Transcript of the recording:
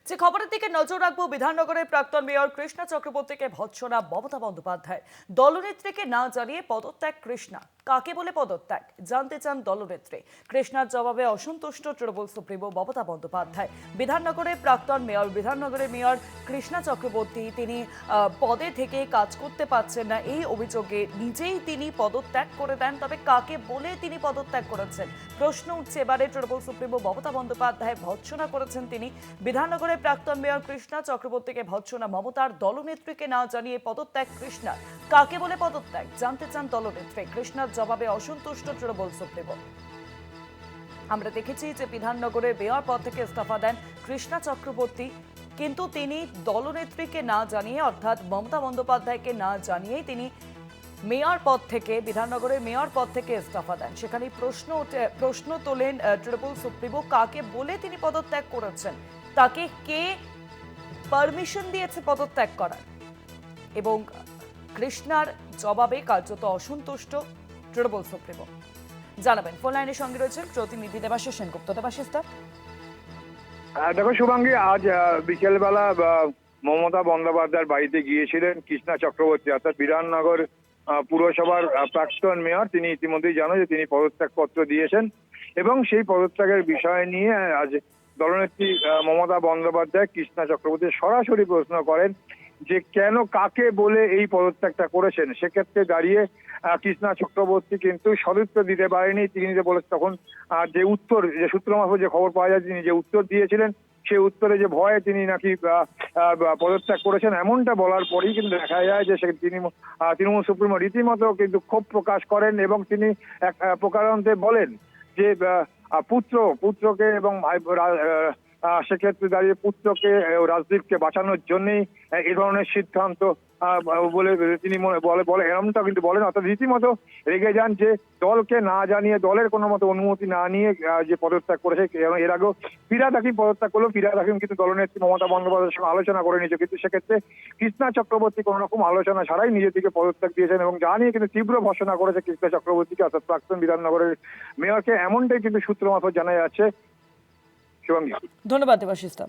যে খবরের দিকে নজর রাখবো, বিধাননগরের প্রাক্তন মেয়র কৃষ্ণা চক্রবর্তীকে ভৎসনা মমতা বন্দ্যোপাধ্যায়। দলনেত্রীকে না জানিয়ে পদত্যাগ কৃষ্ণা। কাকে বলে পদত্যাগ জানতে চান দলনেত্রী। কৃষ্ণার জবাবে অসন্তুষ্ট তৃণমূল সুপ্রিমো মমতা বন্দ্যোপাধ্যায়। বিধাননগরের প্রাক্তন মেয়র, বিধাননগরের মেয়র কৃষ্ণা চক্রবর্তী তিনি পদে থেকে কাজ করতে পারছেন না, এই অভিযোগে নিজেই তিনি পদত্যাগ করে দেন। তবে কাকে বলে তিনি পদত্যাগ করেছেন প্রশ্ন উঠছে এবারে। তৃণমূল সুপ্রিমো মমতা বন্দ্যোপাধ্যায় ভৎসনা করেছেন তিনি। বিধাননগরের প্রাক্তন মেয়র কৃষ্ণা চক্রবর্তীকে ভৎসনা মমতার। দলনেত্রীকে না জানিয়ে পদত্যাগ কৃষ্ণার। কাকে বলে পদত্যাগ জানতে চান দলনেত্রী। কৃষ্ণার জবাবে অসন্তুষ্ট তৃণমূল সুপ্রিমো। আমরা দেখেছি যে বিধাননগরের মেয়র পদ থেকে ইস্তফা দেন কৃষ্ণা চক্রবর্তী, কিন্তু তিনি দলনেত্রীকে না জানিয়ে, অর্থাৎ মমতা বন্দ্যোপাধ্যায়কে না জানিয়েই তিনি মেয়র পদ থেকে, বিধাননগরের মেয়র পদ থেকে ইস্তফা দেন। সেখানে প্রশ্ন তোলেন তৃণমূল সুপ্রিমো, কাকে বলে তিনি পদত্যাগ করেছেন, তাকে কে পারমিশন দিয়েছে পদত্যাগ করার। এবং কৃষ্ণার জবাবে কার্যত অসন্তুষ্ট তৃণমূল সুপ্রিমো। জানাবেন, ফোন লাইনের সঙ্গে রয়েছেন প্রতিনিধি দেবাশিস সেনগুপ্ত। দেবাশিস দা, দেখো শুভাঙ্গী, আজ বিকেলবেলা মমতা বন্দ্যোপাধ্যায়ের বাড়িতে গিয়েছিলেন কৃষ্ণা চক্রবর্তী, অর্থাৎ বিধাননগর পুরসভার প্রাক্তন মেয়র। তিনি ইতিমধ্যেই জানো যে তিনি পদত্যাগপত্র দিয়েছেন এবং সেই পদত্যাগের বিষয় নিয়ে আজ দলনেত্রী মমতা বন্দ্যোপাধ্যায় কৃষ্ণা চক্রবর্তী সরাসরি প্রশ্ন করেন যে কেন, কাকে বলে এই পদত্যাগটা করেছেন। সেক্ষেত্রে দাঁড়িয়ে কৃষ্ণা চক্রবর্তী কিন্তু সদুত্তর দিতে পারেনি। তিনি যে বলে তখন যে উত্তর, যে সূত্র মারফত যে খবর পাওয়া যায়, তিনি যে উত্তর দিয়েছিলেন সেই উত্তরে যে ভয়ে তিনি নাকি পদত্যাগ করেছেন, এমনটা বলার পরেই কিন্তু দেখা যায় যে তিনি তৃণমূল সুপ্রিমো রীতিমতো কিন্তু ক্ষোভ প্রকাশ করেন এবং তিনি এক প্রকারান্তে বলেন যে পুত্রকে এবং সেক্ষেত্রে দাঁড়িয়ে পুত্রকে, রাজদীপকে বাঁচানোর জন্যই এই ধরনের সিদ্ধান্ত বলে তিনি বলে এরমটা কিন্তু বলেন। অর্থাৎ রীতিমতো রেগে যান যে দলকে না জানিয়ে, দলের কোনো মতো অনুমতি না নিয়ে যে পদত্যাগ করেছে। এর আগেও ফিরহাদ হাকিম পদত্যাগ করলো। ফিরহাদ হাকিম কিন্তু দলনেত্রী মমতা বন্দ্যোপাধ্যায়ের সঙ্গে আলোচনা করে নিয়েছে, কিন্তু সেক্ষেত্রে কৃষ্ণা চক্রবর্তী কোনো রকম আলোচনা ছাড়াই নিজের দিকে পদত্যাগ দিয়েছেন এবং যা নিয়ে কিন্তু তীব্র ভর্ৎসনা করেছে কৃষ্ণা চক্রবর্তীকে, অর্থাৎ প্রাক্তন বিধাননগরের মেয়রকে। এমনটাই কিন্তু সূত্র মারফত জানা যাচ্ছে। শুভাঙ্গী, ধন্যবাদ দেবাশিস দা।